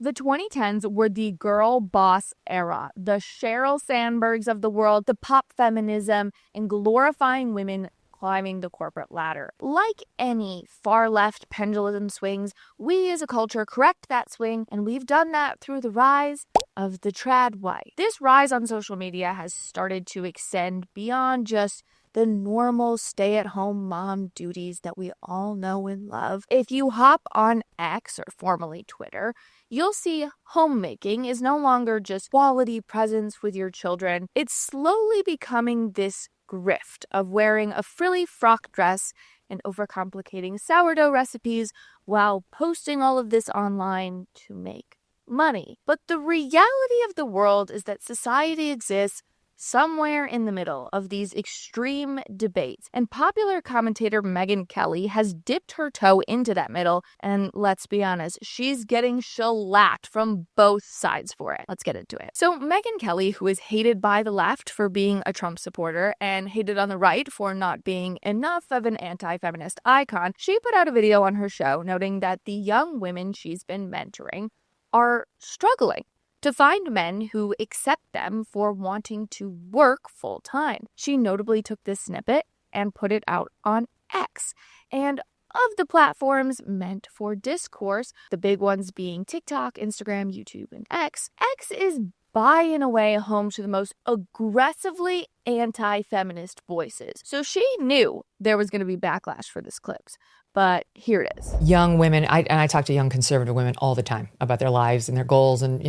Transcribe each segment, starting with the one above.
The 2010s were the girl boss era, the Sheryl Sandbergs of the world, the pop feminism, and glorifying women climbing the corporate ladder. Like any far-left pendulum swings, we as a culture correct that swing, and we've done that through the rise of the trad wife. This rise on social media has started to extend beyond just the normal stay-at-home mom duties that we all know and love. If you hop on X, or formerly Twitter, you'll see homemaking is no longer just quality presence with your children. It's slowly becoming this grift of wearing a frilly frock dress and overcomplicating sourdough recipes while posting all of this online to make money. But the reality of the world is that society exists somewhere in the middle of these extreme debates. And popular commentator Megyn Kelly has dipped her toe into that middle, and let's be honest, she's getting shellacked from both sides for it. Let's get into it. So Megyn Kelly, who is hated by the left for being a Trump supporter and hated on the right for not being enough of an anti-feminist icon, she put out a video on her show noting that the young women she's been mentoring are struggling to find men who accept them for wanting to work full-time. She notably took this snippet and put it out on X. And of the platforms meant for discourse, the big ones being TikTok, Instagram, YouTube, and X is by and away home to the most aggressively anti-feminist voices. So she knew there was going to be backlash for this clips. But here it is. Young women, I talk to young conservative women all the time about their lives and their goals and,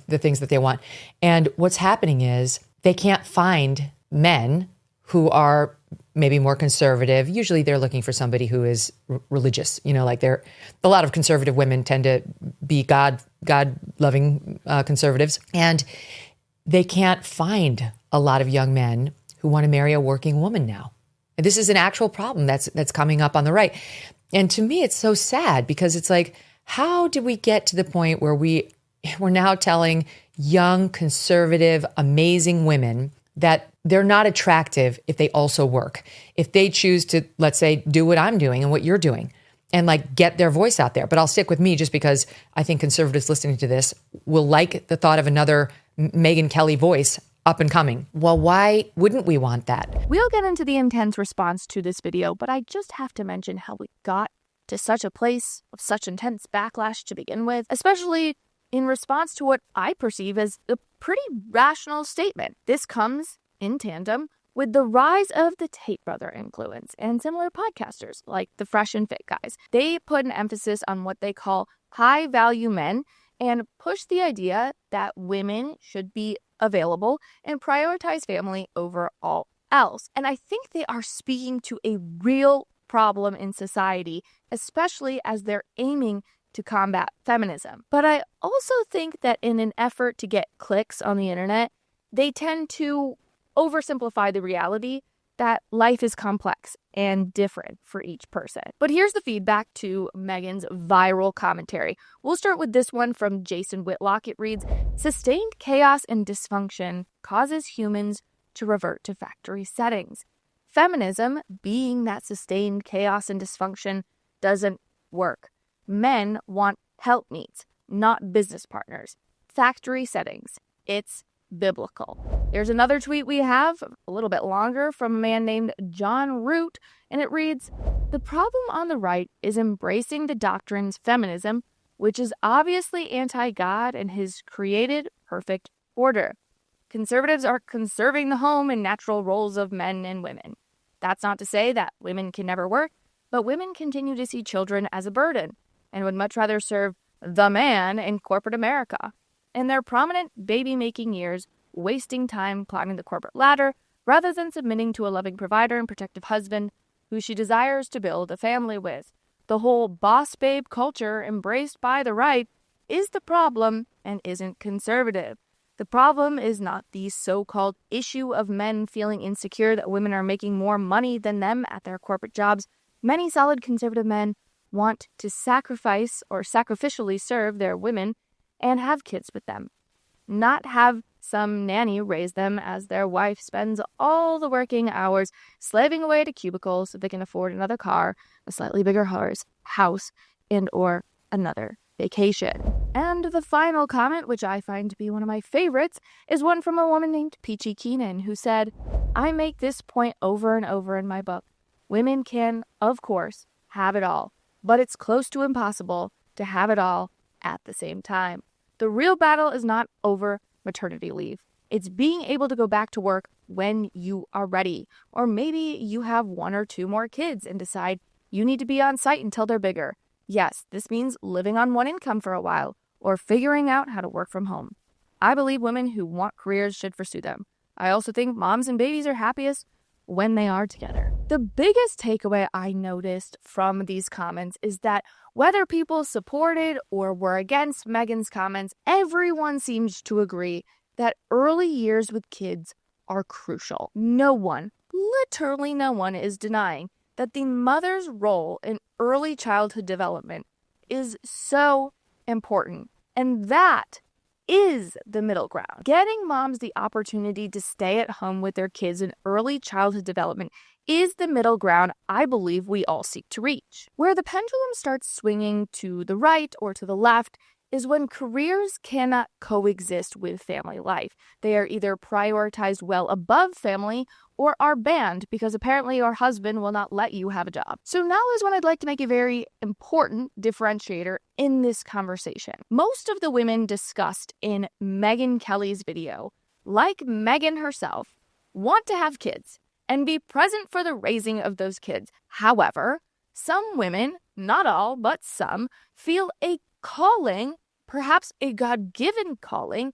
the things that they want. And what's happening is they can't find men who are maybe more conservative. Usually they're looking for somebody who is religious, like a lot of conservative women tend to be God-loving conservatives. And they can't find a lot of young men who want to marry a working woman now. This is an actual problem that's coming up on the right. And to me, it's so sad because it's like, how did we get to the point where we're now telling young, conservative, amazing women that they're not attractive if they also work, if they choose to, let's say, do what I'm doing and what you're doing and get their voice out there. But I'll stick with me just because I think conservatives listening to this will like the thought of another Megyn Kelly voice up and coming. Well, why wouldn't we want that? We'll get into the intense response to this video, but I just have to mention how we got to such a place of such intense backlash to begin with, especially in response to what I perceive as a pretty rational statement. This comes in tandem with the rise of the Tate Brother influence and similar podcasters like the Fresh and Fit guys. They put an emphasis on what they call high-value men and push the idea that women should be available and prioritize family over all else. And I think they are speaking to a real problem in society, especially as they're aiming to combat feminism. But I also think that in an effort to get clicks on the internet, they tend to oversimplify the reality that life is complex and different for each person. But here's the feedback to Megyn's viral commentary. We'll start with this one from Jason Whitlock. It reads, "Sustained chaos and dysfunction causes humans to revert to factory settings. Feminism, being that sustained chaos and dysfunction, doesn't work. Men want helpmeets, not business partners. Factory settings. It's biblical." There's another tweet we have, a little bit longer, from a man named John Root, and it reads, "The problem on the right is embracing the doctrine's feminism, which is obviously anti-God and his created perfect order. Conservatives are conserving the home and natural roles of men and women. That's not to say that women can never work, but women continue to see children as a burden and would much rather serve the man in corporate America. In their prominent baby-making years, wasting time climbing the corporate ladder rather than submitting to a loving provider and protective husband who she desires to build a family with. The whole boss babe culture embraced by the right is the problem and isn't conservative. The problem is not the so-called issue of men feeling insecure that women are making more money than them at their corporate jobs. Many solid conservative men want to sacrifice or sacrificially serve their women and have kids with them, not have some nanny raise them as their wife spends all the working hours slaving away at a cubicle so they can afford another car, a slightly bigger house, and or another vacation." And the final comment, which I find to be one of my favorites, is one from a woman named Peachy Keenan, who said, "I make this point over and over in my book. Women can, of course, have it all, but it's close to impossible to have it all at the same time. The real battle is not over maternity leave. It's being able to go back to work when you are ready. Or maybe you have 1 or 2 more kids and decide you need to be on site until they're bigger. Yes, this means living on one income for a while or figuring out how to work from home. I believe women who want careers should pursue them. I also think moms and babies are happiest when they are together." The biggest takeaway I noticed from these comments is that whether people supported or were against Megyn's comments, everyone seems to agree that early years with kids are crucial. No one, literally no one, is denying that the mother's role in early childhood development is so important. And that is the middle ground. Getting moms the opportunity to stay at home with their kids in early childhood development is the middle ground I believe we all seek to reach. Where the pendulum starts swinging to the right or to the left is when careers cannot coexist with family life. They are either prioritized well above family or are banned because apparently your husband will not let you have a job. So now is when I'd like to make a very important differentiator in this conversation. Most of the women discussed in Megyn Kelly's video, like Megyn herself, want to have kids and be present for the raising of those kids. However, some women, not all, but some, feel a calling, perhaps a God-given calling,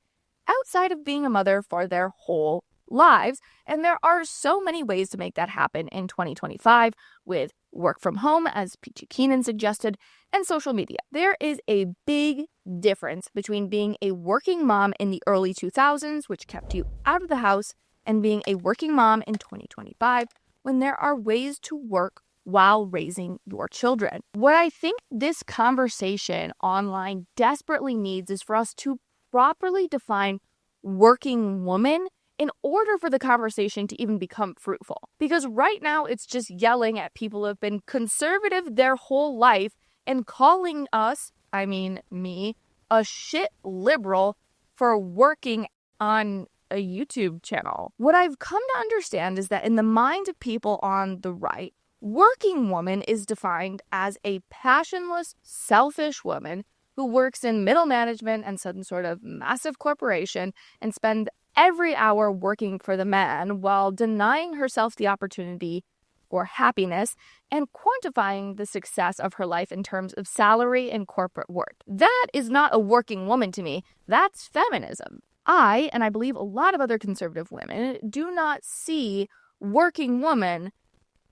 outside of being a mother for their whole lives. And there are so many ways to make that happen in 2025 with work from home, as Peachy Keenan suggested, and social media. There is a big difference between being a working mom in the early 2000s, which kept you out of the house, and being a working mom in 2025, when there are ways to work while raising your children. What I think this conversation online desperately needs is for us to properly define working woman in order for the conversation to even become fruitful. Because right now it's just yelling at people who have been conservative their whole life and calling us, I mean me, a shit liberal for working on a YouTube channel. What I've come to understand is that in the mind of people on the right, working woman is defined as a passionless, selfish woman who works in middle management and some sort of massive corporation and spends every hour working for the man while denying herself the opportunity for happiness and quantifying the success of her life in terms of salary and corporate worth. That is not a working woman to me. That's feminism. I, and I believe a lot of other conservative women, do not see working woman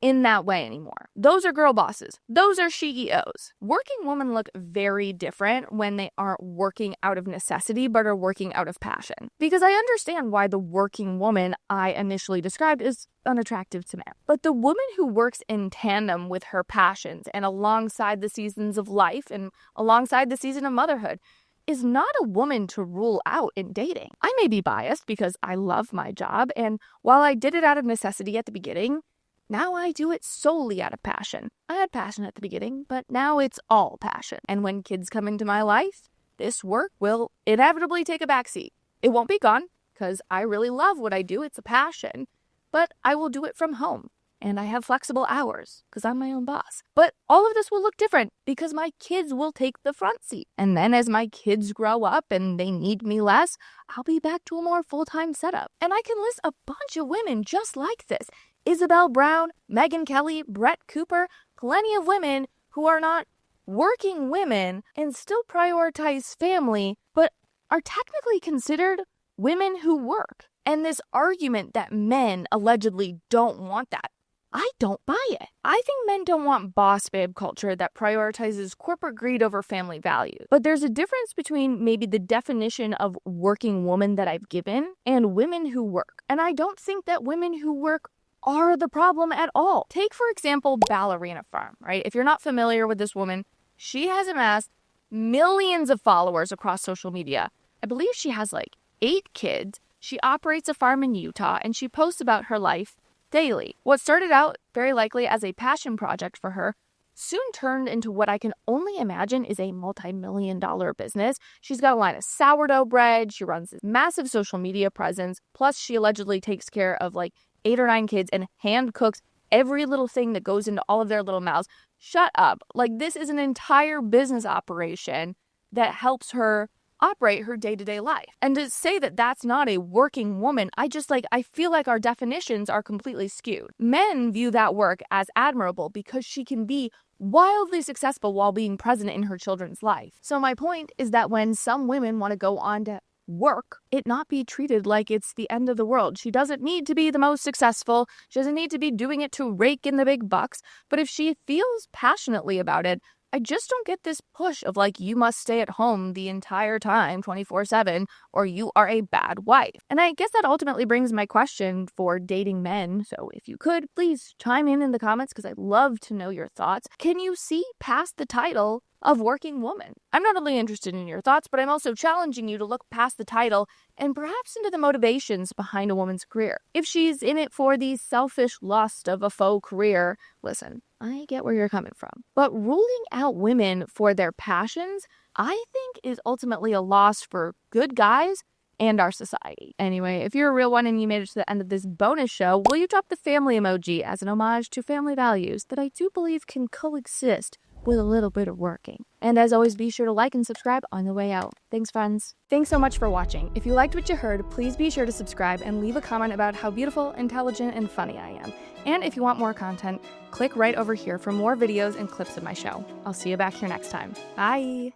in that way anymore. Those are girl bosses. Those are CEOs. Working women look very different when they aren't working out of necessity, but are working out of passion. Because I understand why the working woman I initially described is unattractive to men. But the woman who works in tandem with her passions and alongside the seasons of life and alongside the season of motherhood is not a woman to rule out in dating. I may be biased because I love my job, and while I did it out of necessity at the beginning, now I do it solely out of passion. I had passion at the beginning, but now it's all passion. And when kids come into my life, this work will inevitably take a backseat. It won't be gone because I really love what I do. It's a passion, but I will do it from home. And I have flexible hours because I'm my own boss. But all of this will look different because my kids will take the front seat. And then as my kids grow up and they need me less, I'll be back to a more full-time setup. And I can list a bunch of women just like this. Isabel Brown, Megyn Kelly, Brett Cooper, plenty of women who are not working women and still prioritize family, but are technically considered women who work. And this argument that men allegedly don't want that, I don't buy it. I think men don't want boss babe culture that prioritizes corporate greed over family values. But there's a difference between maybe the definition of working woman that I've given and women who work. And I don't think that women who work are the problem at all. Take, for example, Ballerina Farm, right? If you're not familiar with this woman, she has amassed millions of followers across social media. I believe she has like 8 kids. She operates a farm in Utah, and she posts about her life daily. What started out very likely as a passion project for her soon turned into what I can only imagine is a multi-million-dollar business. She's got a line of sourdough bread. She runs this massive social media presence. Plus, she allegedly takes care of like 8 or 9 kids and hand cooks every little thing that goes into all of their little mouths. Shut up. Like, this is an entire business operation that helps her operate her day-to-day life. And to say that that's not a working woman, I feel like our definitions are completely skewed. Men view that work as admirable because she can be wildly successful while being present in her children's life. So my point is that when some women want to go on to work, it not be treated like it's the end of the world. She doesn't need to be the most successful. She doesn't need to be doing it to rake in the big bucks. But if she feels passionately about it, I just don't get this push of like, you must stay at home the entire time 24/7 or you are a bad wife. And I guess that ultimately brings my question for dating men. So if you could, please chime in the comments because I'd love to know your thoughts. Can you see past the title of working woman? I'm not only interested in your thoughts, but I'm also challenging you to look past the title and perhaps into the motivations behind a woman's career. If she's in it for the selfish lust of a faux career, listen, I get where you're coming from. But ruling out women for their passions, I think, is ultimately a loss for good guys and our society. Anyway, if you're a real one and you made it to the end of this bonus show, will you drop the family emoji as an homage to family values that I do believe can coexist with a little bit of working? And as always, be sure to like and subscribe on the way out. Thanks, friends. Thanks so much for watching. If you liked what you heard, please be sure to subscribe and leave a comment about how beautiful, intelligent, and funny I am. And if you want more content, click right over here for more videos and clips of my show. I'll see you back here next time. Bye!